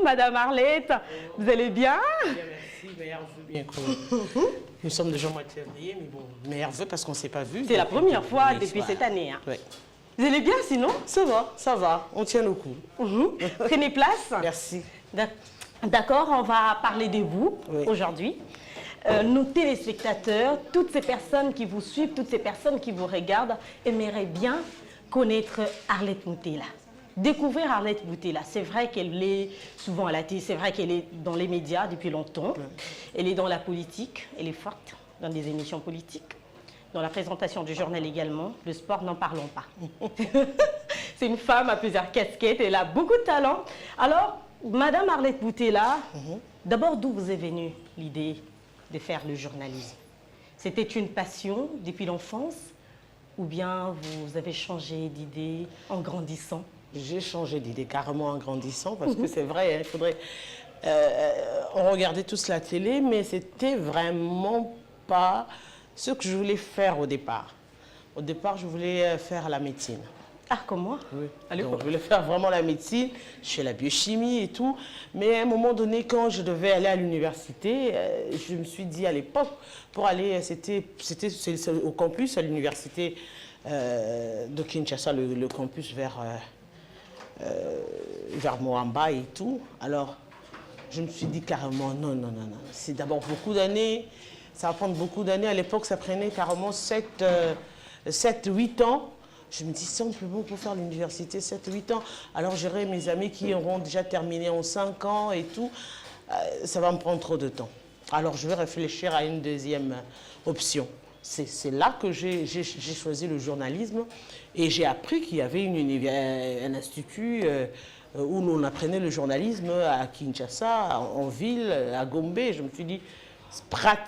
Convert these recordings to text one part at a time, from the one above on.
Madame Arlette. Vous allez bien? Bien, merci. Meilleurs vœux, bien que nous sommes déjà au mois de février, mais bon, meilleurs vœux parce qu'on ne s'est pas vu. C'est la première fois depuis cette année. Hein. Ouais. Vous allez bien sinon? Ça va, on tient le coup. Prenez place. Merci. D'accord, on va parler de vous Oui. aujourd'hui. Nos téléspectateurs, toutes ces personnes qui vous suivent, toutes ces personnes qui vous regardent, aimeraient bien connaître Arlette Moutela. Découvrir Arlette Moutela. C'est vrai qu'elle est souvent à la télé, c'est vrai qu'elle est dans les médias depuis longtemps. Elle est dans la politique, elle est forte dans des émissions politiques, dans la présentation du journal également. Le sport, n'en parlons pas. C'est une femme à plusieurs casquettes, elle a beaucoup de talent. Alors, Madame Arlette Moutela, d'abord, d'où vous est venue l'idée de faire le journalisme? C'était une passion depuis l'enfance ou bien vous avez changé d'idée en grandissant? J'ai changé d'idée carrément en grandissant parce que c'est vrai, hein, il faudrait... on regardait tous la télé, mais c'était vraiment pas ce que je voulais faire au départ. Au départ, je voulais faire la médecine. Ah, comme moi? Oui. Allez, Donc, je voulais faire vraiment la médecine, je fais la biochimie et tout. Mais à un moment donné, quand je devais aller à l'université, je me suis dit à l'époque, pour aller, c'était au campus, à l'université de Kinshasa, le campus vers Moamba et tout. Alors, je me suis dit carrément, non. C'est d'abord beaucoup d'années, ça va prendre beaucoup d'années. À l'époque, ça prenait carrément 7-8 ans. Je me dis, simplement pour faire l'université, 7-8 ans. Alors, j'aurai mes amis qui auront déjà terminé en 5 ans et tout. Ça va me prendre trop de temps. Alors, je vais réfléchir à une deuxième option. C'est là que j'ai choisi le journalisme et j'ai appris qu'il y avait un institut où on apprenait le journalisme à Kinshasa, en ville, à Gombe. Je me suis dit,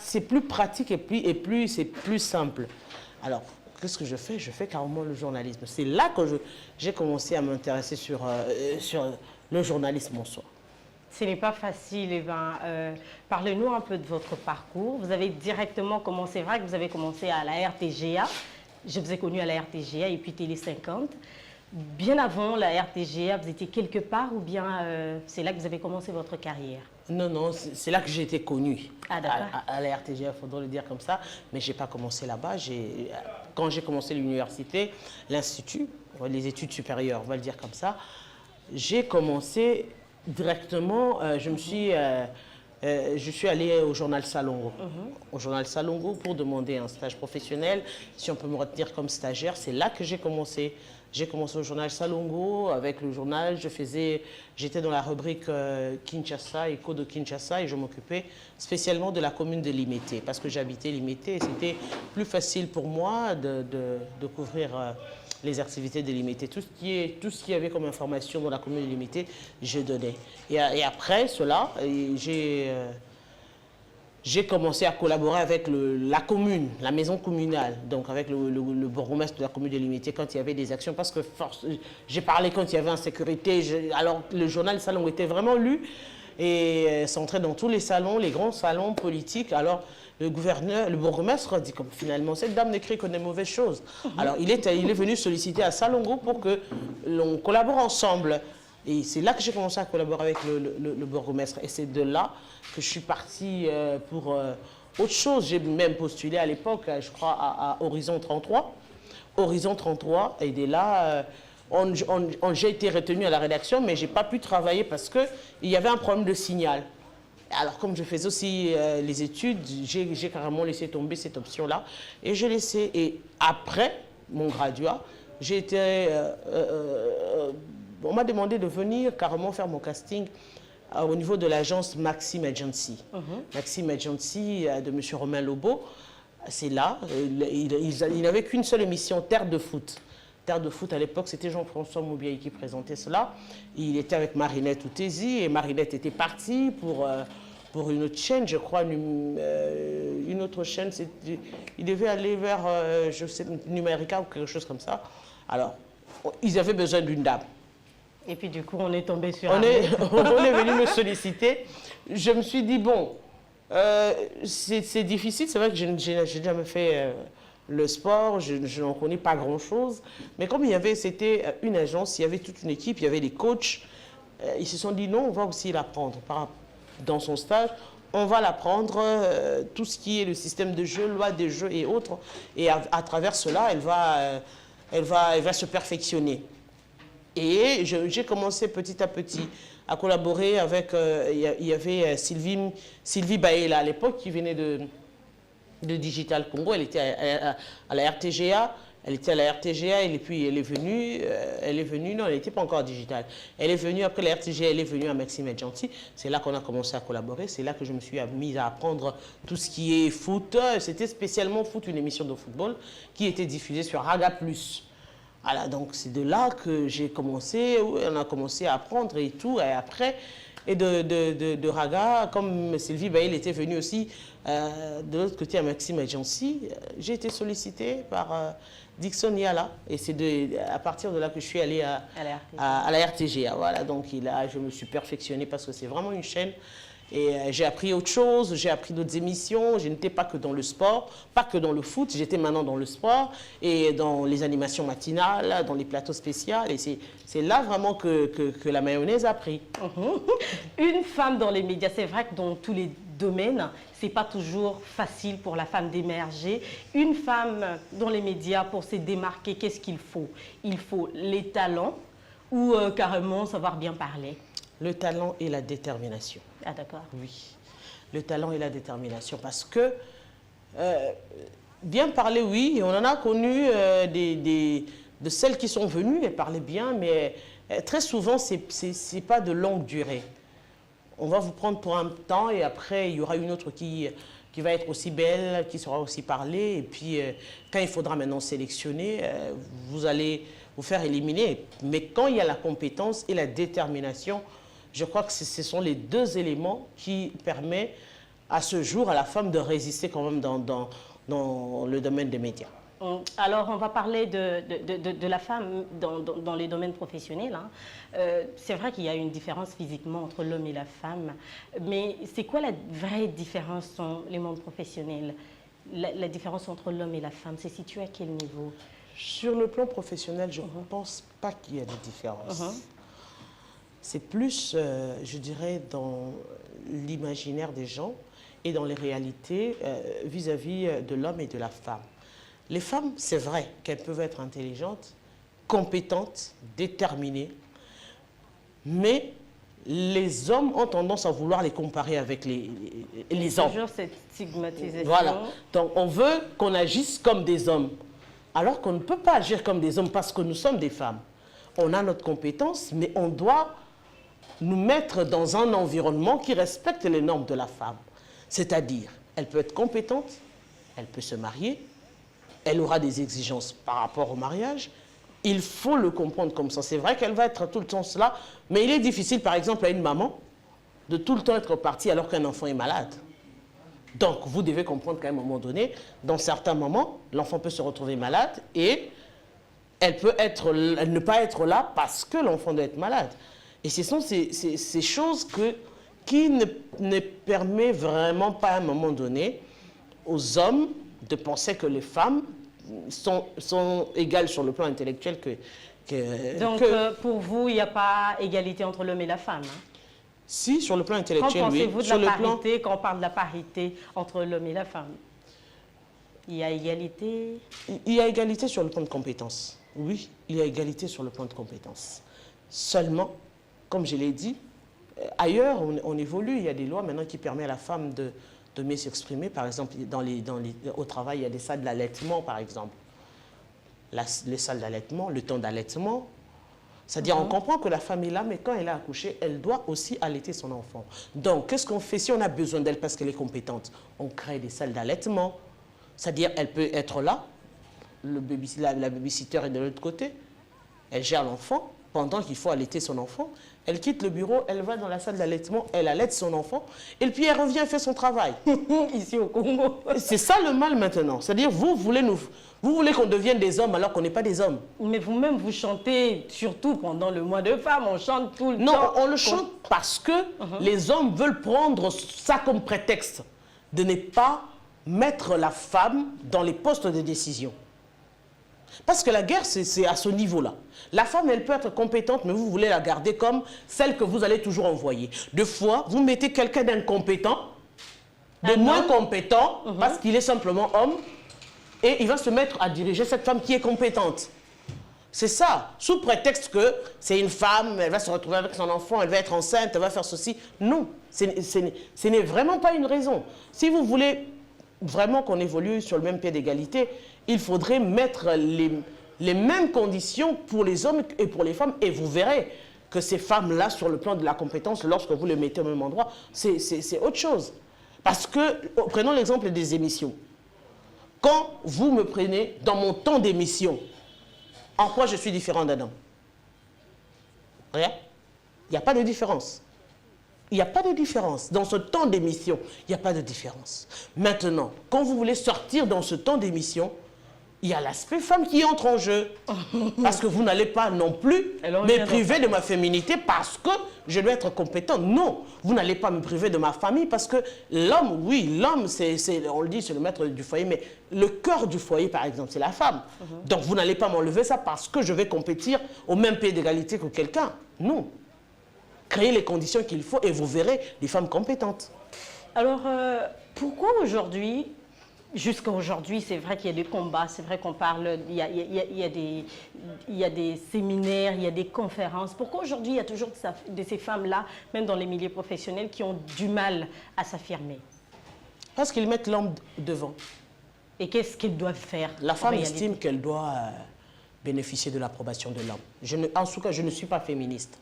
c'est plus pratique et c'est plus simple. Alors, qu'est-ce que je fais? Je fais carrément le journalisme. C'est là que j'ai commencé à m'intéresser sur le journalisme en soi. Ce n'est pas facile, eh ben, parlez-nous un peu de votre parcours. Vous avez directement commencé, c'est vrai que vous avez commencé à la RTGA. Je vous ai connu à la RTGA et puis Télé 50. Bien avant la RTGA, vous étiez quelque part ou bien c'est là que vous avez commencé votre carrière? Non, c'est là que j'ai été connue. Ah, d'accord. À la RTGA, il faudrait le dire comme ça. Mais je n'ai pas commencé là-bas. Quand j'ai commencé l'université, l'institut, les études supérieures, on va le dire comme ça, j'ai commencé directement, je suis allée au journal Salongo. Au journal Salongo pour demander un stage professionnel. Si on peut me retenir comme stagiaire, c'est là que j'ai commencé. J'ai commencé au journal Salongo. Avec le journal, j'étais dans la rubrique Kinshasa, Écho de Kinshasa, et je m'occupais spécialement de la commune de Limete, parce que j'habitais Limete et c'était plus facile pour moi de couvrir les activités de Limete. Tout ce qui y avait comme information dans la commune de Limete, je donnais. Et après cela, j'ai commencé à collaborer avec la commune, la maison communale, donc avec le bourgmestre de la commune de Limete quand il y avait des actions, parce que j'ai parlé quand il y avait insécurité. Alors le journal Salon était vraiment lu et centré dans tous les salons, les grands salons politiques. Alors le bourgmestre a dit comme finalement cette dame n'écrit que des mauvaises choses. Alors il est venu solliciter à Salongo pour que l'on collabore ensemble. Et c'est là que j'ai commencé à collaborer avec le bourgmestre. Et c'est de là que je suis partie pour autre chose. J'ai même postulé à l'époque, je crois, à Horizon 33. Horizon 33, et dès là, j'ai été retenue à la rédaction, mais je n'ai pas pu travailler parce qu'il y avait un problème de signal. Alors, comme je faisais aussi les études, j'ai carrément laissé tomber cette option-là. Et j'ai laissé. Et après mon graduat, j'ai été... on m'a demandé de venir carrément faire mon casting au niveau de l'agence Maxime Agency. Maxime Agency de M. Romain Lobo. C'est là, il n'avait qu'une seule émission, Terre de foot. Terre de foot, à l'époque, c'était Jean-François Moubiaï qui présentait cela. Il était avec Marinette Outesi et Marinette était partie pour une autre chaîne, je crois, une autre chaîne. Il devait aller vers, je sais, Numérica ou quelque chose comme ça. Alors, ils avaient besoin d'une dame. Et puis du coup, on est tombé sur on est venu me solliciter. Je me suis dit, bon, c'est difficile. C'est vrai que je n'ai jamais fait le sport, je n'en connais pas grand-chose. Mais comme c'était une agence, il y avait toute une équipe, il y avait des coachs. ils se sont dit non, on va aussi l'apprendre. Dans son stage, on va l'apprendre, tout ce qui est le système de jeu, loi des jeux et autres. Et à travers cela, elle va se perfectionner. Et j'ai commencé petit à petit à collaborer avec, il y avait Sylvie Baela à l'époque qui venait de Digital Congo, elle était à la RTGA. Elle était à la RTGA et puis elle est venue, non, elle n'était pas encore digitale. Elle est venue, après la RTGA, elle est venue à Maxime et Gentil. C'est là qu'on a commencé à collaborer. C'est là que je me suis mise à apprendre tout ce qui est foot. C'était spécialement foot, une émission de football qui était diffusée sur Raga Plus. Voilà, donc c'est de là que j'ai commencé, on a commencé à apprendre et tout. Et après, et de Raga, comme Sylvie Baïl était venue aussi de l'autre côté à Maxime Agency, j'ai été sollicitée par Dixon Yala. Et c'est à partir de là que je suis allée à la RTGA. Voilà, donc je me suis perfectionnée parce que c'est vraiment une chaîne. Et j'ai appris autre chose, j'ai appris d'autres émissions. Je n'étais pas que dans le sport, pas que dans le foot, j'étais maintenant dans le sport et dans les animations matinales, dans les plateaux spéciaux. Et c'est là vraiment que la mayonnaise a pris. Une femme dans les médias, c'est vrai que dans tous les domaines, c'est pas toujours facile pour la femme d'émerger. Une femme dans les médias, pour se démarquer, qu'est-ce qu'il faut? Il faut les talents ou carrément savoir bien parler? Le talent et la détermination. Ah d'accord. Oui, le talent et la détermination. Parce que, bien parler, oui, on en a connu de celles qui sont venues, elles parlaient bien, mais très souvent, c'est pas de longue durée. On va vous prendre pour un temps et après, il y aura une autre qui va être aussi belle, qui saura aussi parler. Et puis, quand il faudra maintenant sélectionner, vous allez vous faire éliminer. Mais quand il y a la compétence et la détermination, je crois que ce sont les deux éléments qui permettent à ce jour à la femme de résister quand même dans le domaine des médias. Alors, on va parler de la femme dans les domaines professionnels. Hein. C'est vrai qu'il y a une différence physiquement entre l'homme et la femme, mais c'est quoi la vraie différence dans les mondes professionnels? La différence entre l'homme et la femme, c'est situé à quel niveau? Sur le plan professionnel, je ne pense pas qu'il y ait de différence. C'est plus, je dirais, dans l'imaginaire des gens et dans les réalités vis-à-vis de l'homme et de la femme. Les femmes, c'est vrai qu'elles peuvent être intelligentes, compétentes, déterminées, mais les hommes ont tendance à vouloir les comparer avec les hommes. Toujours cette stigmatisation. Voilà. Donc, on veut qu'on agisse comme des hommes, alors qu'on ne peut pas agir comme des hommes parce que nous sommes des femmes. On a notre compétence, mais on doit nous mettre dans un environnement qui respecte les normes de la femme. C'est-à-dire, elle peut être compétente, elle peut se marier, elle aura des exigences par rapport au mariage. Il faut le comprendre comme ça. C'est vrai qu'elle va être tout le temps cela, mais il est difficile, par exemple, à une maman de tout le temps être partie alors qu'un enfant est malade. Donc, vous devez comprendre qu'à un moment donné, dans certains moments, l'enfant peut se retrouver malade et elle ne pas être là parce que l'enfant doit être malade. Et ce sont ces choses qui ne permettent vraiment pas à un moment donné aux hommes de penser que les femmes sont égales sur le plan intellectuel Donc, pour vous, il n'y a pas égalité entre l'homme et la femme, hein? Si, sur le plan intellectuel, oui. Qu'en pensez-vous de la parité, quand on parle de la parité entre l'homme et la femme? Il y a égalité? Il y a égalité sur le plan de compétences. Oui, il y a égalité sur le plan de compétences. Seulement, comme je l'ai dit, ailleurs, on évolue. Il y a des lois maintenant qui permettent à la femme de mieux s'exprimer. Par exemple, au travail, il y a des salles d'allaitement, par exemple. Les salles d'allaitement, le temps d'allaitement. C'est-à-dire, on comprend que la femme est là, mais quand elle a accouché, elle doit aussi allaiter son enfant. Donc, qu'est-ce qu'on fait si on a besoin d'elle parce qu'elle est compétente? On crée des salles d'allaitement. C'est-à-dire, elle peut être là, la babysitter est de l'autre côté, elle gère l'enfant pendant qu'il faut allaiter son enfant. Elle quitte le bureau, elle va dans la salle d'allaitement, elle allaite son enfant, et puis elle revient faire son travail. Ici au Congo. C'est ça le mal maintenant. C'est-à-dire, vous voulez qu'on devienne des hommes alors qu'on n'est pas des hommes. Mais vous-même, vous chantez, surtout pendant le mois de femmes, on chante tout le temps. Non, on le chante parce que les hommes veulent prendre ça comme prétexte de ne pas mettre la femme dans les postes de décision. Parce que la guerre, c'est à ce niveau-là. La femme, elle peut être compétente, mais vous voulez la garder comme celle que vous allez toujours envoyer. Deux fois, vous mettez quelqu'un d'incompétent, de moins compétent, parce qu'il est simplement homme, et il va se mettre à diriger cette femme qui est compétente. C'est ça, sous prétexte que c'est une femme, elle va se retrouver avec son enfant, elle va être enceinte, elle va faire ceci. Non, ce n'est vraiment pas une raison. Si vous voulez vraiment qu'on évolue sur le même pied d'égalité, il faudrait mettre les mêmes conditions pour les hommes et pour les femmes, et vous verrez que ces femmes-là, sur le plan de la compétence, lorsque vous les mettez au même endroit, c'est autre chose. Parce que, prenons l'exemple des émissions. Quand vous me prenez dans mon temps d'émission, en quoi je suis différent d'un homme? Rien. Il n'y a pas de différence. Il n'y a pas de différence. Dans ce temps d'émission, il n'y a pas de différence. Maintenant, quand vous voulez sortir dans ce temps d'émission, il y a l'aspect femme qui entre en jeu. Parce que vous n'allez pas non plus me priver de ma féminité parce que je dois être compétente. Non, vous n'allez pas me priver de ma famille parce que l'homme, oui, l'homme, on le dit, c'est le maître du foyer, mais le cœur du foyer, par exemple, c'est la femme. Donc vous n'allez pas m'enlever ça parce que je vais compétir au même pied d'égalité que quelqu'un. Non. Créez les conditions qu'il faut et vous verrez des femmes compétentes. Alors, pourquoi aujourd'hui, jusqu'à aujourd'hui, c'est vrai qu'il y a des combats, c'est vrai qu'on parle, il y a des séminaires, il y a des conférences. Pourquoi aujourd'hui, il y a toujours de ces femmes-là, même dans les milieux professionnels, qui ont du mal à s'affirmer? Parce qu'ils mettent l'homme devant. Et qu'est-ce qu'ils doivent faire? La femme estime qu'elle doit bénéficier de l'approbation de l'homme. En tout cas, je ne suis pas féministe.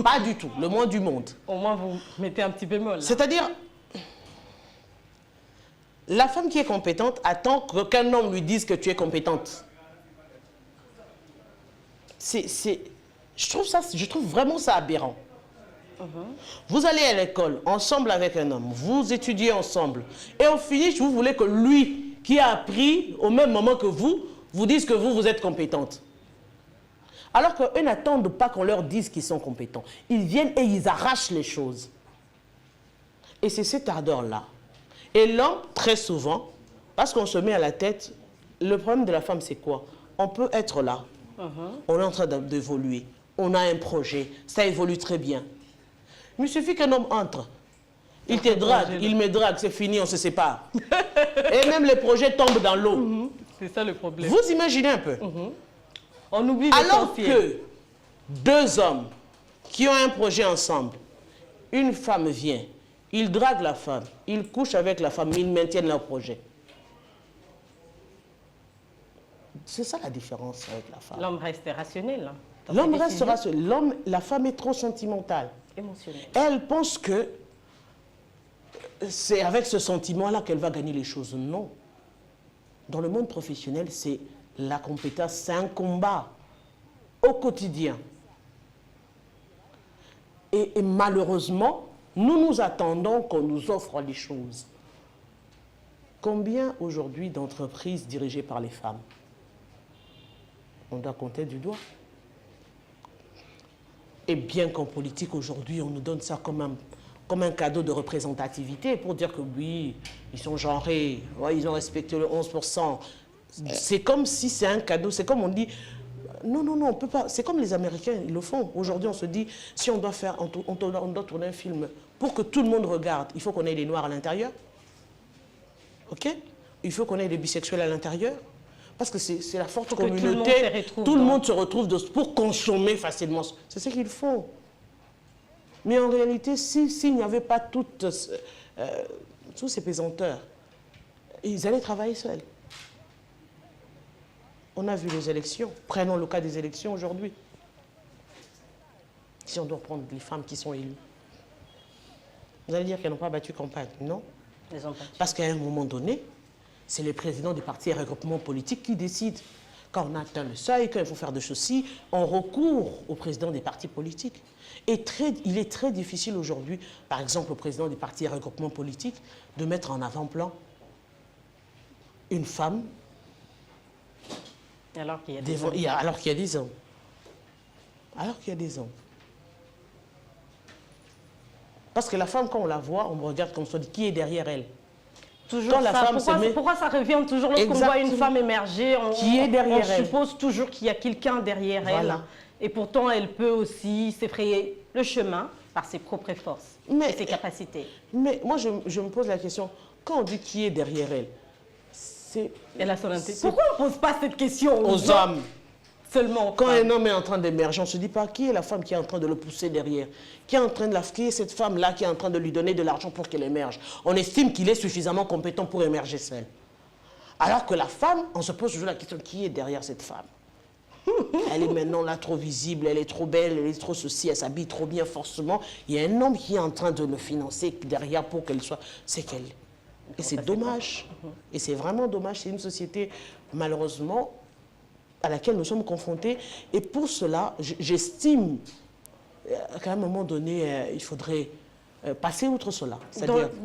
Pas du tout, le moins du monde. Au moins, vous mettez un petit bémol. C'est-à-dire, la femme qui est compétente attend qu'un homme lui dise que tu es compétente. Je trouve vraiment ça aberrant. Vous allez à l'école ensemble avec un homme, vous étudiez ensemble, et au finish, vous voulez que lui, qui a appris au même moment que vous dise que vous êtes compétente. Alors qu'eux n'attendent pas qu'on leur dise qu'ils sont compétents. Ils viennent et ils arrachent les choses. Et c'est cette ardeur-là. Et l'homme, très souvent, parce qu'on se met à la tête, le problème de la femme, c'est quoi? On peut être là. On est en train d'évoluer. On a un projet. Ça évolue très bien. Mais il suffit qu'un homme entre. Il te drague, il me drague, c'est fini, on se sépare. Et même les projets tombent dans l'eau. C'est ça le problème. Vous imaginez un peu. On oublie alors que deux hommes qui ont un projet ensemble, une femme vient, ils draguent la femme, ils couchent avec la femme, ils maintiennent leur projet. C'est ça la différence avec la femme. L'homme reste rationnel. L'homme reste rationnel. La femme est trop sentimentale. Émotionnelle. Elle pense que c'est avec ce sentiment-là qu'elle va gagner les choses. Non. Dans le monde professionnel, c'est la compétence, c'est un combat au quotidien. Et malheureusement, nous attendons qu'on nous offre les choses. Combien aujourd'hui d'entreprises dirigées par les femmes? On doit compter du doigt. Et bien qu'en politique aujourd'hui, on nous donne ça comme un cadeau de représentativité pour dire que oui, ils sont genrés, ouais, ils ont respecté le 11%. C'est comme si c'est un cadeau, c'est comme on dit, non, on peut pas, c'est comme les Américains, ils le font. Aujourd'hui, on se dit, si on doit tourner un film pour que tout le monde regarde, il faut qu'on ait des noirs à l'intérieur. Ok? Il faut qu'on ait des bisexuels à l'intérieur. Parce que c'est la forte communauté, tout le monde se retrouve pour consommer facilement. C'est ce qu'il faut. Mais en réalité, s'il n'y avait pas tous ces pesanteurs, ils allaient travailler seuls. On a vu les élections. Prenons le cas des élections aujourd'hui. Si on doit prendre les femmes qui sont élues, vous allez dire qu'elles n'ont pas battu campagne. Non. Parce qu'à un moment donné, c'est les présidents des partis et regroupements politiques qui décident. Quand on atteint le seuil, quand il faut faire de ceci, on recourt au président des partis politiques. Et il est très difficile aujourd'hui, par exemple au président des partis et regroupements politiques, de mettre en avant-plan une femme alors qu'il y a des hommes. Alors qu'il y a des hommes. Alors qu'il y a des hommes. Parce que la femme, quand on la voit, on me regarde comme ça, on dit qui est derrière elle. toujours Quand la ça. femme Pourquoi ça revient toujours lorsqu'on voit une femme émerger? Qui est derrière elle? On suppose toujours qu'il y a quelqu'un derrière elle. Et pourtant, elle peut aussi s'effrayer le chemin par ses propres forces et ses capacités. Mais moi, je me pose la question, quand on dit qui est derrière elle, elle a son intelligence. Pourquoi on ne pose pas cette question aux hommes seulement? Quand un homme est en train d'émerger, on ne se dit pas qui est la femme qui est en train de le pousser derrière, qui est cette femme-là qui est en train de lui donner de l'argent pour qu'elle émerge. On estime qu'il est suffisamment compétent pour émerger seul. Alors que la femme, on se pose toujours la question, qui est derrière cette femme? Elle est maintenant là trop visible, elle est trop belle, elle est trop ceci, elle s'habille trop bien forcément. Il y a un homme qui est en train de le financer derrière pour qu'elle soit... C'est qu'elle. Et c'est dommage. Et c'est vraiment dommage. C'est une société, malheureusement, à laquelle nous sommes confrontés. Et pour cela, j'estime qu'à un moment donné, il faudrait passer outre cela.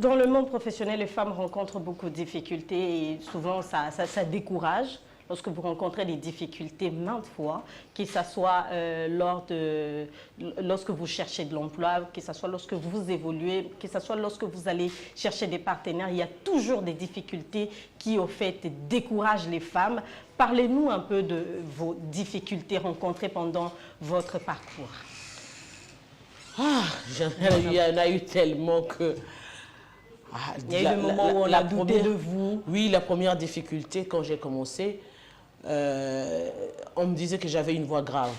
Dans le monde professionnel, les femmes rencontrent beaucoup de difficultés et souvent ça décourage. Lorsque vous rencontrez des difficultés maintes fois, que ce soit lorsque vous cherchez de l'emploi, que ce soit lorsque vous évoluez, que ce soit lorsque vous allez chercher des partenaires, il y a toujours des difficultés qui, au fait, découragent les femmes. Parlez-nous un peu de vos difficultés rencontrées pendant votre parcours. Il y en a eu tellement que... il y a eu le moment où on a douté de vous. Oui, la première difficulté, quand j'ai commencé, on me disait que j'avais une voix grave.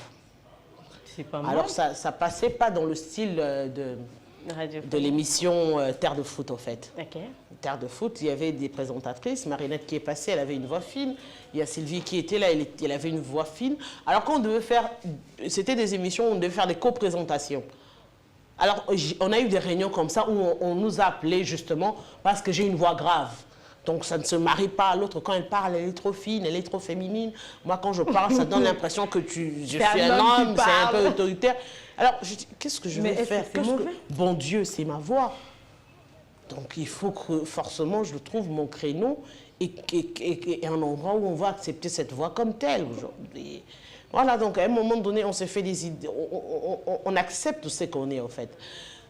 C'est pas mal. Alors, ça passait pas dans le style de l'émission Terre de foot, en fait. Okay. Terre de foot, il y avait des présentatrices. Marinette qui est passée, elle avait une voix fine. Il y a Sylvie qui était là, elle avait une voix fine. Alors, quand on devait faire... C'était des émissions où on devait faire des co-présentations. Alors, on a eu des réunions comme ça où on nous a appelés justement parce que j'ai une voix grave. Donc, ça ne se marie pas à l'autre. Quand elle parle, elle est trop fine, elle est trop féminine. Moi, quand je parle, ça donne l'impression que je suis un homme, c'est un peu autoritaire. Alors, je dis, qu'est-ce que je vais faire? Bon Dieu, c'est ma voix. Donc, il faut que forcément, je trouve mon créneau et un endroit où on va accepter cette voix comme telle aujourd'hui. Voilà, donc à un moment donné, on s'est fait des idées, on accepte ce qu'on est en fait.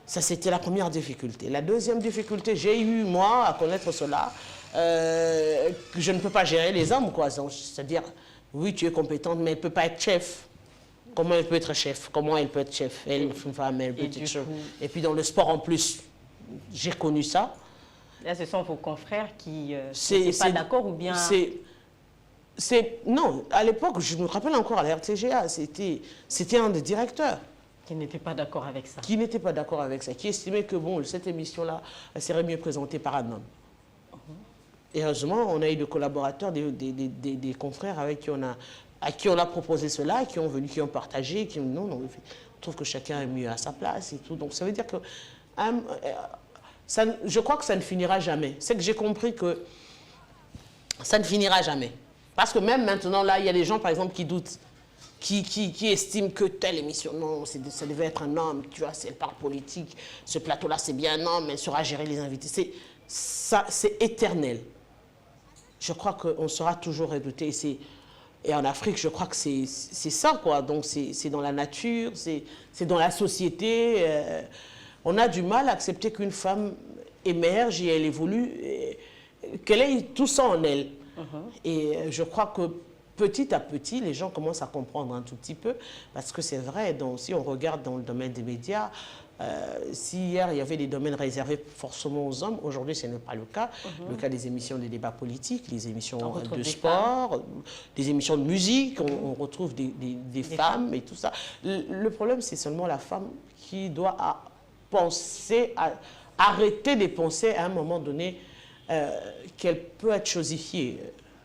Ça, c'était la première difficulté. La deuxième difficulté, j'ai eu, moi, à connaître cela, que je ne peux pas gérer les hommes, quoi. C'est-à-dire, oui, tu es compétente, mais elle ne peut pas être chef. Comment elle peut être chef? Comment elle peut être chef? Elle, une femme, elle peut être chef. Et puis dans le sport en plus, j'ai connu ça. Là, ce sont vos confrères qui n'étaient pas d'accord ou bien... Non, à l'époque, je me rappelle encore à la RTGA, c'était un des directeurs. Qui n'était pas d'accord avec ça. Qui n'était pas d'accord avec ça, qui estimait que bon, cette émission-là serait mieux présentée par un homme. Et heureusement, on a eu des collaborateurs, des confrères avec qui à qui on a proposé cela, qui ont venu, qui ont partagé, qui ont dit non, on trouve que chacun est mieux à sa place et tout. Donc ça veut dire que je crois que ça ne finira jamais. C'est que j'ai compris que ça ne finira jamais. Parce que même maintenant, là, il y a des gens, par exemple, qui doutent, qui estiment que telle émission, non, ça devait être un homme, tu vois, si elle parle politique, ce plateau-là, c'est bien un homme, elle saura gérer les invités. C'est éternel. Je crois qu'on sera toujours redouté. Et en Afrique, je crois que c'est ça, quoi. Donc, c'est dans la nature, c'est dans la société. On a du mal à accepter qu'une femme émerge et elle évolue, qu'elle ait tout ça en elle. Et je crois que petit à petit, les gens commencent à comprendre un tout petit peu, parce que c'est vrai, donc, si on regarde dans le domaine des médias, si hier il y avait des domaines réservés forcément aux hommes, aujourd'hui ce n'est pas le cas. Le cas des émissions de débat politique, les émissions de sport, des émissions de musique, on retrouve des femmes et tout ça. Le problème, c'est seulement la femme qui doit penser, arrêter de penser à un moment donné qu'elle peut être chosifiée.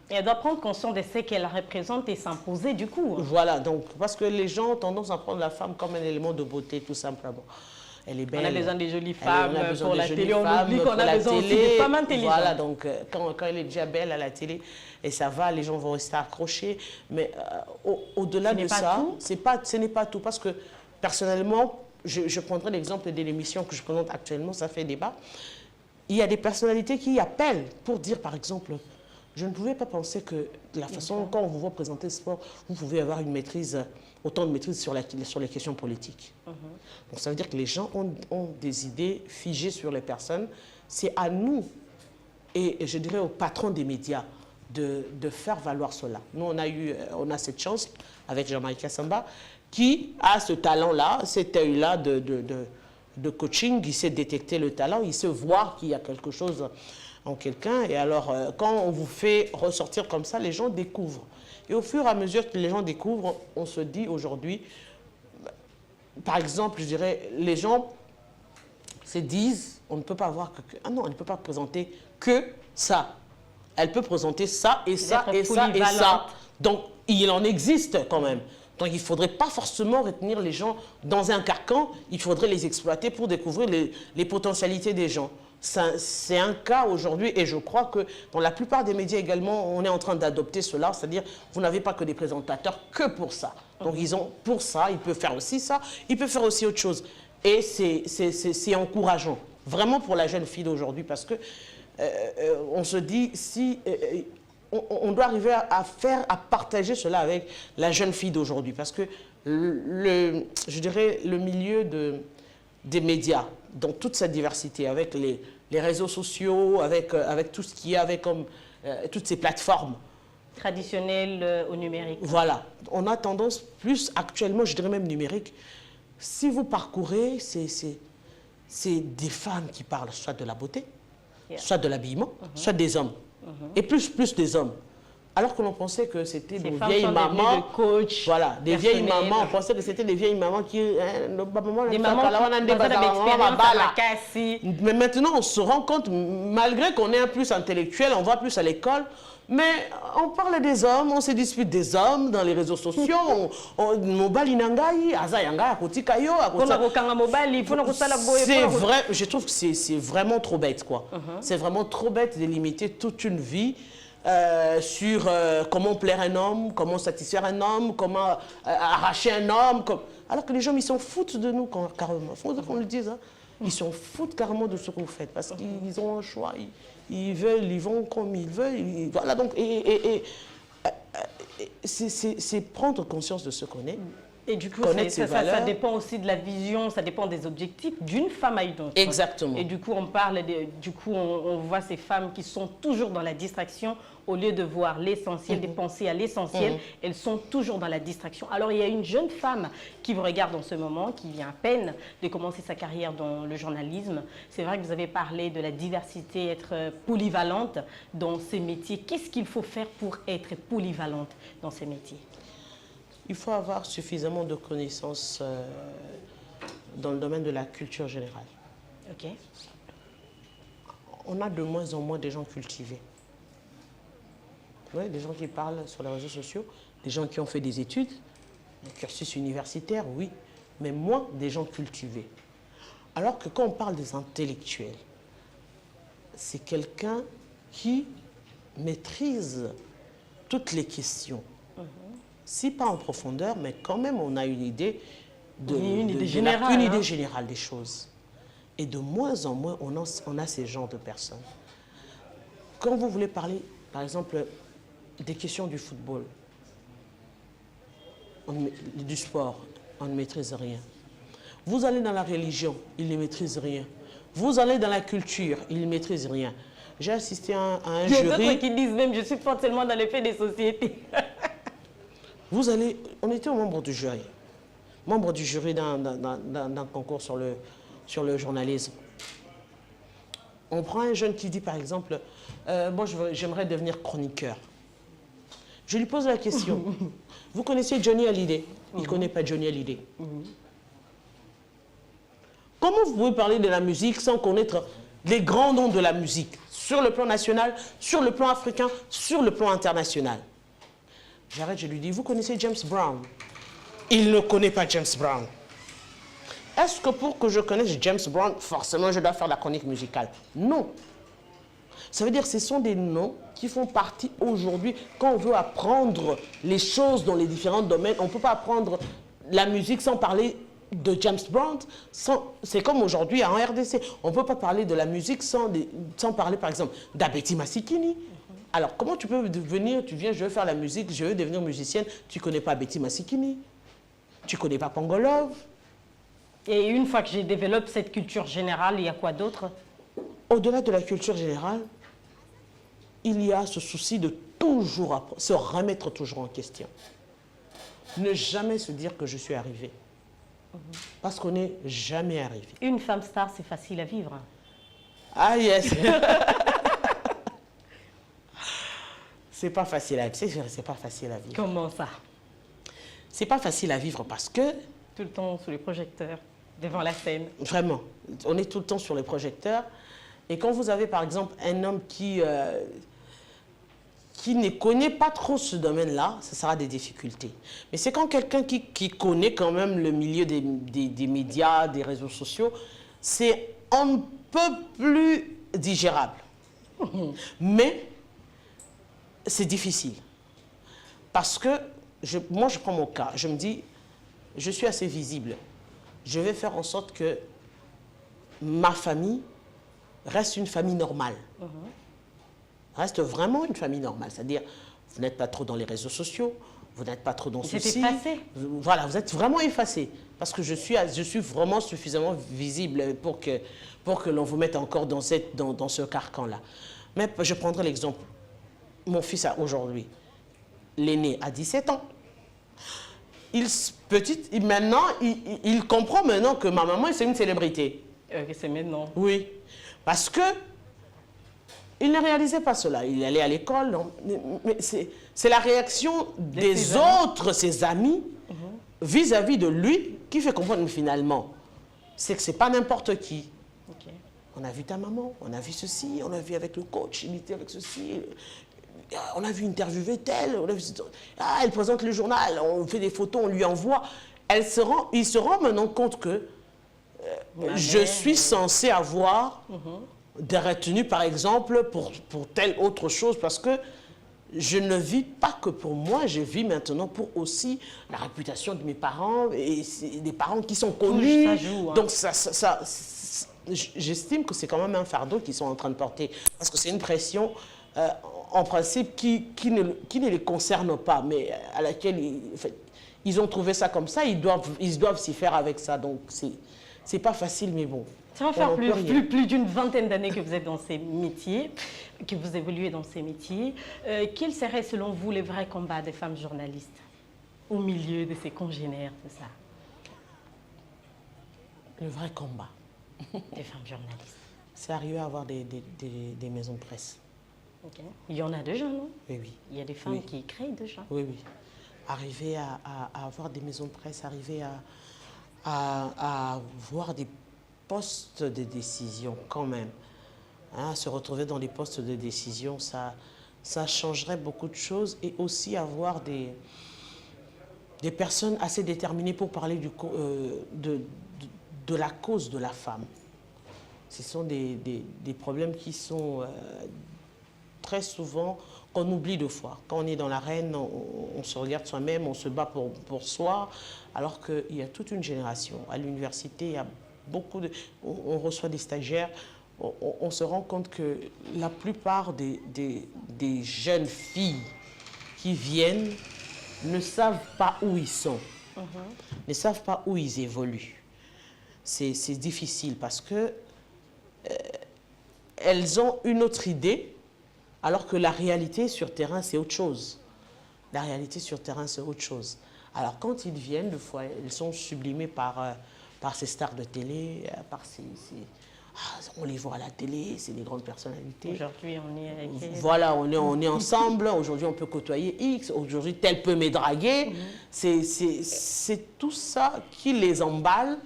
Et elle doit prendre conscience de ce qu'elle représente et s'imposer du coup. Voilà, donc, parce que les gens ont tendance à prendre la femme comme un élément de beauté, tout simplement. Elle est belle. On a besoin des jolies femmes pour la télé, on oublie qu'on a besoin aussi des femmes intelligentes. Voilà, donc quand elle est déjà belle à la télé, et ça va, les gens vont rester accrochés. Mais au-delà de ça, ce n'est pas tout. Parce que personnellement, je prendrai l'exemple de l'émission que je présente actuellement, ça fait débat. Il y a des personnalités qui appellent pour dire, par exemple, je ne pouvais pas penser que de la façon, quand on vous voit présenter le sport, vous pouvez avoir une maîtrise, autant de maîtrise sur les questions politiques. Donc ça veut dire que les gens ont des idées figées sur les personnes. C'est à nous et je dirais aux patrons des médias de faire valoir cela. Nous, on a cette chance avec Jamaïca Samba qui a ce talent-là, cet œil-là de coaching, il sait détecter le talent, il sait voir qu'il y a quelque chose en quelqu'un. Et alors, quand on vous fait ressortir comme ça, les gens découvrent. Et au fur et à mesure que les gens découvrent, on se dit aujourd'hui, par exemple, je dirais, les gens se disent, on ne peut pas avoir que... Ah non, on ne peut pas présenter que ça. Elle peut présenter ça et ça et ça et ça. Donc, il en existe quand même. Donc, il ne faudrait pas forcément retenir les gens dans un carcan. Il faudrait les exploiter pour découvrir les potentialités des gens. C'est un cas aujourd'hui et je crois que dans la plupart des médias également, on est en train d'adopter cela. C'est-à-dire, vous n'avez pas que des présentateurs que pour ça. Donc, ils ont pour ça, ils peuvent faire aussi ça, ils peuvent faire aussi autre chose. Et c'est encourageant, vraiment pour la jeune fille d'aujourd'hui parce que on se dit, si on doit arriver à partager cela avec la jeune fille d'aujourd'hui. Parce que, je dirais, le milieu des médias, dans toute sa diversité, avec les réseaux sociaux, avec tout ce qu'il y a, avec toutes ces plateformes. Traditionnelles au numérique. Voilà. On a tendance plus, actuellement, je dirais même numérique. Si vous parcourez, c'est des femmes qui parlent soit de la beauté, soit de l'habillement, soit des hommes. Et plus des hommes. Alors que l'on pensait que c'était des vieilles mamans. Coach voilà, des vieilles mamans. On pensait que c'était des vieilles mamans qui. Des mamans qui mais maintenant, on se rend compte, malgré qu'on est un plus intellectuel, on va plus à l'école. Mais on parle des hommes, on se dispute des hommes dans les réseaux sociaux. C'est vrai, je trouve que c'est vraiment trop bête, quoi. C'est vraiment trop bête de limiter toute une vie sur comment plaire un homme, comment satisfaire un homme, comment arracher un homme. Alors que les gens, ils s'en foutent de nous, carrément. Il faut qu'on le dise. Hein. Ils s'en foutent carrément de ce que vous faites parce qu'ils ont un choix. Ils veulent, ils vont comme ils veulent. Voilà, donc, c'est prendre conscience de ce qu'on est. Et du coup, ça dépend aussi de la vision, ça dépend des objectifs d'une femme à une autre. Exactement. Et du coup, on voit ces femmes qui sont toujours dans la distraction au lieu de voir l'essentiel, de penser à l'essentiel. Elles sont toujours dans la distraction. Alors, il y a une jeune femme qui vous regarde en ce moment, qui vient à peine de commencer sa carrière dans le journalisme. C'est vrai que vous avez parlé de la diversité, être polyvalente dans ces métiers. Qu'est-ce qu'il faut faire pour être polyvalente dans ces métiers ? Il faut avoir suffisamment de connaissances dans le domaine de la culture générale. Ok. On a de moins en moins des gens cultivés. Oui, des gens qui parlent sur les réseaux sociaux, des gens qui ont fait des études, un cursus universitaire, oui, mais moins des gens cultivés. Alors que quand on parle des intellectuels, c'est quelqu'un qui maîtrise toutes les questions. Si pas en profondeur, mais quand même on a une idée générale des choses. Et de moins en moins, on a ces genres de personnes. Quand vous voulez parler, par exemple, des questions du football, du sport, on ne maîtrise rien. Vous allez dans la religion, ils ne maîtrisent rien. Vous allez dans la culture, ils ne maîtrisent rien. J'ai assisté à un jury... Il y a d'autres qui disent même, je suis pas seulement dans les faits des sociétés. On était membre du jury d'un concours sur le journalisme. On prend un jeune qui dit par exemple, moi j'aimerais devenir chroniqueur. Je lui pose la question, vous connaissez Johnny Hallyday? Il ne connaît pas Johnny Hallyday. Comment vous pouvez parler de la musique sans connaître les grands noms de la musique, sur le plan national, sur le plan africain, sur le plan international? J'arrête, je lui dis, vous connaissez James Brown? Il ne connaît pas James Brown. Est-ce que pour que je connaisse James Brown, forcément je dois faire la chronique musicale? Non. Ça veut dire que ce sont des noms qui font partie aujourd'hui, quand on veut apprendre les choses dans les différents domaines, on ne peut pas apprendre la musique sans parler de James Brown. C'est comme aujourd'hui en RDC, on ne peut pas parler de la musique sans parler par exemple d'Abeti Masikini. Alors, comment tu peux venir, tu viens, je veux faire la musique, je veux devenir musicienne, tu ne connais pas Betty Masikini, tu ne connais pas Pongolov. Et une fois que j'ai développé cette culture générale, il y a quoi d'autre? Au-delà de la culture générale, il y a ce souci de toujours se remettre toujours en question. Ne jamais se dire que je suis arrivé. Parce qu'on n'est jamais arrivé. Une femme star, c'est facile à vivre. Ah yes. C'est pas facile à vivre. C'est pas facile à vivre. Comment ça? C'est pas facile à vivre parce que... Tout le temps sous les projecteurs, devant la scène. Vraiment. On est tout le temps sur les projecteurs. Et quand vous avez par exemple un homme qui ne connaît pas trop ce domaine-là, ça sera des difficultés. Mais c'est quand quelqu'un qui connaît quand même le milieu des médias, des réseaux sociaux, c'est un peu plus digérable. Mais c'est difficile. Parce que, moi je prends mon cas, je me dis, je suis assez visible. Je vais faire en sorte que ma famille reste une famille normale. Reste vraiment une famille normale. C'est-à-dire, vous n'êtes pas trop dans les réseaux sociaux, vous n'êtes pas trop dans ceci. Vous êtes effacé. Voilà, vous êtes vraiment effacé. Parce que je suis vraiment suffisamment visible pour que l'on vous mette encore dans ce carcan-là. Mais je prendrai l'exemple. Mon fils aujourd'hui, l'aîné a 17 ans. Maintenant, il comprend maintenant que ma maman, c'est une célébrité. C'est maintenant. Oui, parce que il ne réalisait pas cela. Il allait à l'école, mais c'est la réaction des autres, ses amis, vis-à-vis de lui, qui fait comprendre finalement, c'est que c'est pas n'importe qui. Okay. On a vu ta maman, on a vu ceci, on a vu avec le coach, il était avec ceci. On a vu interviewer telle, elle présente le journal, on fait des photos, on lui envoie. Il se rend maintenant compte que je suis censée avoir des retenues, par exemple, pour telle autre chose, parce que je ne vis pas que pour moi, je vis maintenant pour aussi la réputation de mes parents, et des parents qui sont connus. Ça joue, hein. Donc, j'estime que c'est quand même un fardeau qu'ils sont en train de porter, parce que c'est une pression... en principe, qui ne les concerne pas, mais à laquelle ils ont trouvé ça comme ça, ils doivent s'y faire avec ça. Donc, c'est pas facile, mais bon. Ça va faire plus d'une vingtaine d'années que vous êtes dans ces métiers, que vous évoluez dans ces métiers. Quels seraient, selon vous, les vrais combats des femmes journalistes au milieu de ces congénères, tout ça? Le vrai combat des femmes journalistes. C'est arriver à avoir des maisons de presse. Okay. Il y en a déjà, non? Oui, oui. Il y a des femmes qui créent déjà. Oui, oui. Arriver à avoir des maisons de presse, arriver à avoir des postes de décision quand même. Hein, se retrouver dans les postes de décision, ça changerait beaucoup de choses, et aussi avoir des personnes assez déterminées pour parler de la cause de la femme. Ce sont des problèmes qui sont très souvent qu'on oublie de fois. Quand on est dans l'arène, on se regarde soi-même, on se bat pour soi, alors qu'il y a toute une génération. À l'université, il y a on reçoit des stagiaires, on se rend compte que la plupart des jeunes filles qui viennent ne savent pas où ils sont, ne savent pas où ils évoluent. C'est difficile parce que elles ont une autre idée, alors que la réalité sur terrain, c'est autre chose. La réalité sur terrain, c'est autre chose. Alors, quand ils viennent, des fois, ils sont sublimés par ces stars de télé, on les voit à la télé, c'est des grandes personnalités. Aujourd'hui, on est avec elle. Voilà, on est ensemble. Aujourd'hui, on peut côtoyer X. Aujourd'hui, tel peut me draguer. C'est tout ça qui les emballe.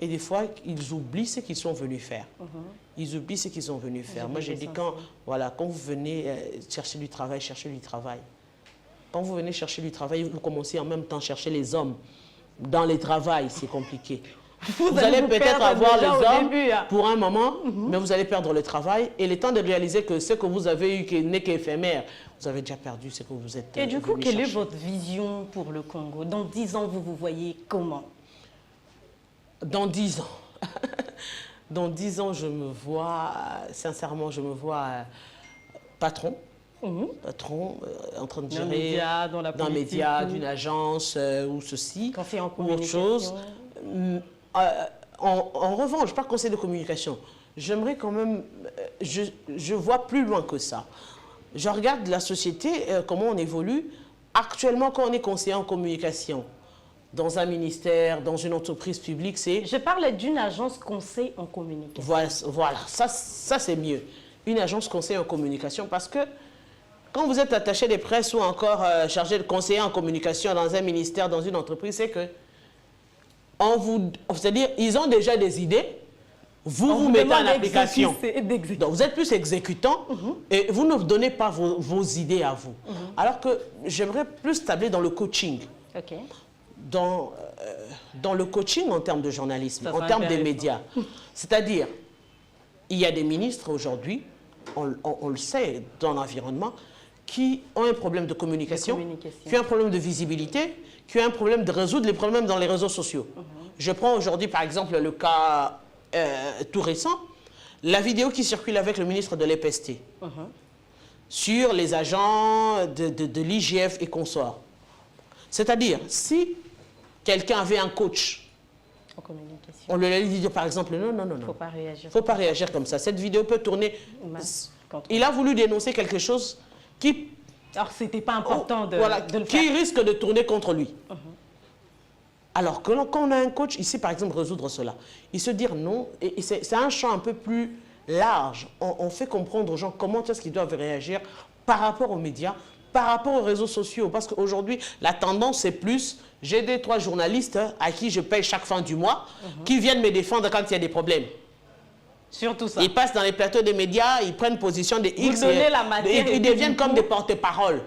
Et des fois, ils oublient ce qu'ils sont venus faire. Ils oublient ce qu'ils sont venus faire. Moi, j'ai dit, quand vous venez chercher du travail, cherchez du travail. Quand vous venez chercher du travail, vous commencez en même temps à chercher les hommes. Dans les travails, c'est compliqué. Vous allez peut-être avoir les hommes pour un moment, mais vous allez perdre le travail. Et le temps de réaliser que ce que vous avez eu n'est qu'éphémère, vous avez déjà perdu ce que vous êtes. Et du coup, quelle est votre vision pour le Congo? Dans 10 ans, vous vous voyez comment? Dans 10 ans Dans 10 ans, je me vois, sincèrement, je me vois patron. Patron, en train de gérer d'un média, d'une agence ou ceci, ou autre chose. En revanche, pas conseil de communication, j'aimerais quand même, je vois plus loin que ça. je regarde la société, comment on évolue. Actuellement, quand on est conseiller en communication, dans un ministère, dans une entreprise publique, c'est... Je parle d'une agence conseil en communication. Voilà, ça c'est mieux. Une agence conseil en communication, parce que quand vous êtes attaché de presse ou encore chargé de conseiller en communication dans un ministère, dans une entreprise, c'est que c'est-à-dire, ils ont déjà des idées, vous mettez en application. Donc, vous êtes plus exécutant et vous ne donnez pas vos idées à vous. Alors que j'aimerais plus tabler dans le coaching. Ok. Dans le coaching en termes de journalisme, en termes des médias. C'est-à-dire, il y a des ministres aujourd'hui, on le sait dans l'environnement, qui ont un problème de communication, qui ont un problème de visibilité, qui ont un problème de résoudre les problèmes dans les réseaux sociaux. Je prends aujourd'hui, par exemple, le cas tout récent, la vidéo qui circule avec le ministre de l'EPST sur les agents de l'IGF et consorts. C'est-à-dire, si quelqu'un avait un coach, en communication, on lui a dit par exemple, non. Il ne faut pas réagir. Faut pas réagir comme ça. Cette vidéo peut tourner. Il a voulu dénoncer quelque chose qui... Alors, ce n'était pas important de le faire. Qui risque de tourner contre lui. Alors que quand on a un coach, ici par exemple, résoudre cela, il se dit non, et c'est un champ un peu plus large. On fait comprendre aux gens comment est-ce qu'ils doivent réagir par rapport aux médias, par rapport aux réseaux sociaux. Parce qu'aujourd'hui, la tendance, c'est plus, j'ai 2-3 journalistes à qui je paye chaque fin du mois, qui viennent me défendre quand il y a des problèmes. Surtout ça. Ils passent dans les plateaux des médias, ils prennent position des X, ils deviennent comme des porte-paroles.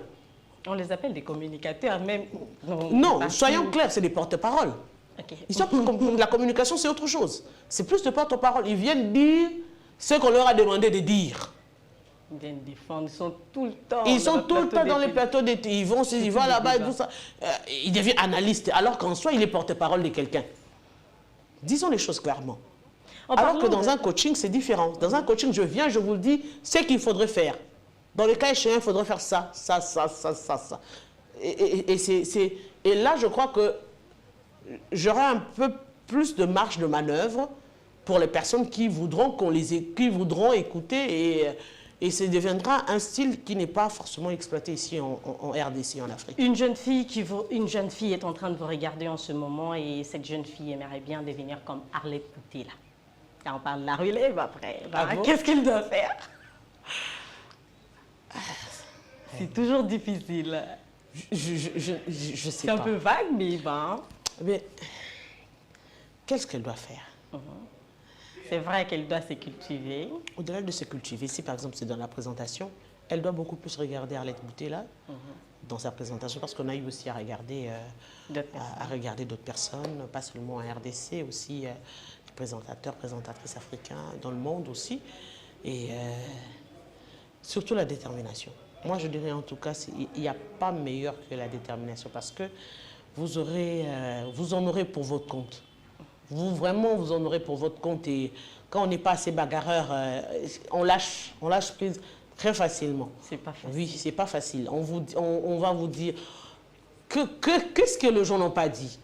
On les appelle des communicateurs, même. Non, soyons clairs, c'est des porte-paroles. Okay. La communication, c'est autre chose. C'est plus de porte-parole. Ils viennent dire ce qu'on leur a demandé de dire. Ils viennent défendre, ils sont tout le temps. Ils sont tout le temps dans les plateaux d'été. Ils vont là-bas et tout ça. Ils deviennent analystes, alors qu'en soi, il est porte-parole de quelqu'un. Disons les choses clairement. Alors que dans un coaching, c'est différent. Dans un coaching, je viens, je vous le dis, ce qu'il faudrait faire. Dans le cas échéant, il faudrait faire ça. Et là, je crois que j'aurai un peu plus de marge de manœuvre pour les personnes qui voudront, qui voudront écouter et ça deviendra un style qui n'est pas forcément exploité ici en RDC, en Afrique. Une jeune fille est en train de vous regarder en ce moment et cette jeune fille aimerait bien devenir comme Arlette Boutela. Quand on parle de la relève après, qu'est-ce qu'il doit faire? C'est toujours difficile. Je sais pas. C'est un peu vague, mais bon. Mais qu'est-ce qu'elle doit faire? C'est vrai qu'elle doit se cultiver. Au-delà de se cultiver, si par exemple c'est dans la présentation, elle doit beaucoup plus regarder Arlette Boutela dans sa présentation, parce qu'on a eu aussi à regarder d'autres personnes, pas seulement en RDC, aussi des présentateurs, présentatrices africains dans le monde aussi. Et surtout la détermination. Moi, je dirais en tout cas, il n'y a pas meilleur que la détermination, parce que vous en aurez pour votre compte. Vous en aurez pour votre compte, et quand on n'est pas assez bagarreur, on lâche prise très facilement. C'est pas facile. Oui, c'est pas facile. On va vous dire qu'est-ce que les gens n'ont pas dit.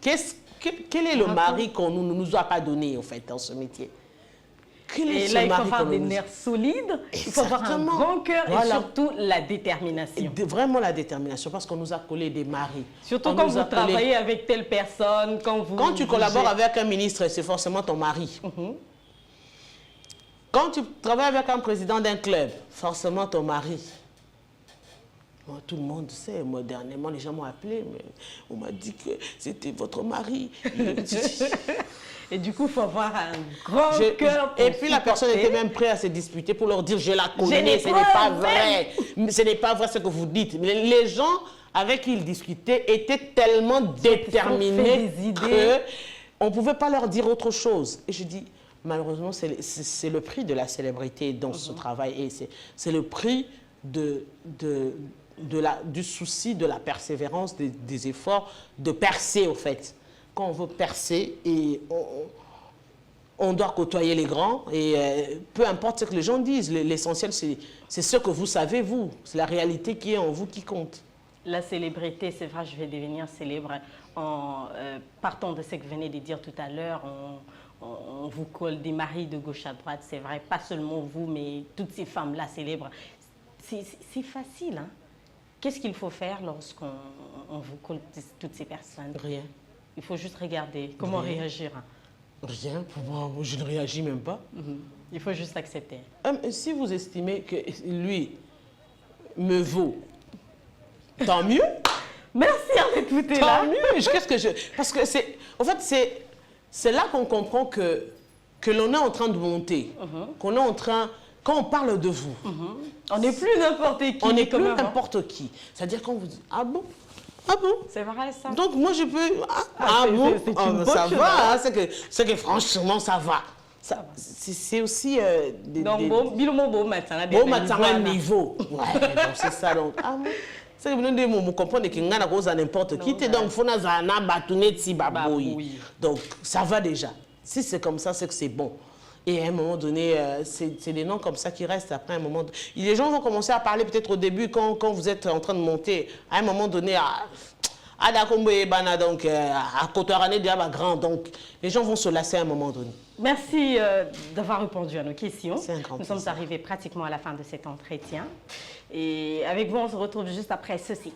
Quel est le mari qu'on ne nous a pas donné, en fait, dans ce métier? Et là, il faut avoir des nerfs solides, il faut avoir un grand cœur et surtout la détermination. Vraiment la détermination, parce qu'on nous a collé des maris. Surtout quand vous travaillez avec telle personne, quand tu collabores avec un ministre, c'est forcément ton mari. Quand tu travailles avec un président d'un club, forcément ton mari. Bon, tout le monde sait, moi dernièrement les gens m'ont appelé, mais on m'a dit que c'était votre mari. Et du coup, il faut avoir un grand cœur. Et puis la personne était même prête à se disputer pour leur dire je la connais, ce n'est pas vrai. Ce n'est pas vrai ce que vous dites. Mais les gens avec qui il discutait étaient tellement déterminés qu'on ne pouvait pas leur dire autre chose. Et je dis, malheureusement, c'est le prix de la célébrité dans ce travail. Et c'est le prix du souci, de la persévérance, des efforts, de percer au fait. Quand on veut percer, et on doit côtoyer les grands, et peu importe ce que les gens disent, l'essentiel c'est ce que vous savez, vous. C'est la réalité qui est en vous qui compte. La célébrité, c'est vrai, je vais devenir célèbre en partant de ce que vous venez de dire tout à l'heure. On vous colle des maris de gauche à droite, c'est vrai, pas seulement vous, mais toutes ces femmes-là célèbres. c'est facile. Hein? Qu'est-ce qu'il faut faire lorsqu'on vous colle toutes ces personnes? Rien. Il faut juste regarder comment réagir. Hein? Rien. Moi, je ne réagis même pas. Il faut juste accepter. Si vous estimez que lui me vaut, tant mieux. Merci Arlette Boutella. Tant mieux. Qu'est-ce que je... Parce que c'est... En fait, c'est là qu'on comprend que l'on est en train de monter. Qu'on est en train... Quand on parle de vous... On n'est plus n'importe qui. On n'est plus n'importe qui. C'est-à-dire quand vous dites, ah bon? Ah bon? C'est vrai ça. Donc moi je peux... Ah bon? Ça va, hein, c'est que franchement ça va. C'est aussi... Donc bon matin. Bon matin à un niveau. Ouais, donc c'est ça donc. Ah bon? C'est que vous comprenez que nous avons n'importe qui. Donc il faut nous baboui. Donc ça va déjà. Si c'est comme ça, c'est que c'est bon. Et à un moment donné, c'est des noms comme ça qui restent après un moment. Les gens vont commencer à parler peut-être au début quand vous êtes en train de monter. À un moment donné, donc à Kotoarane déjà grand. Donc les gens vont se lasser à un moment donné. Merci d'avoir répondu à nos questions. C'est un grand plaisir. Nous sommes arrivés pratiquement à la fin de cet entretien. Et avec vous, on se retrouve juste après ceci.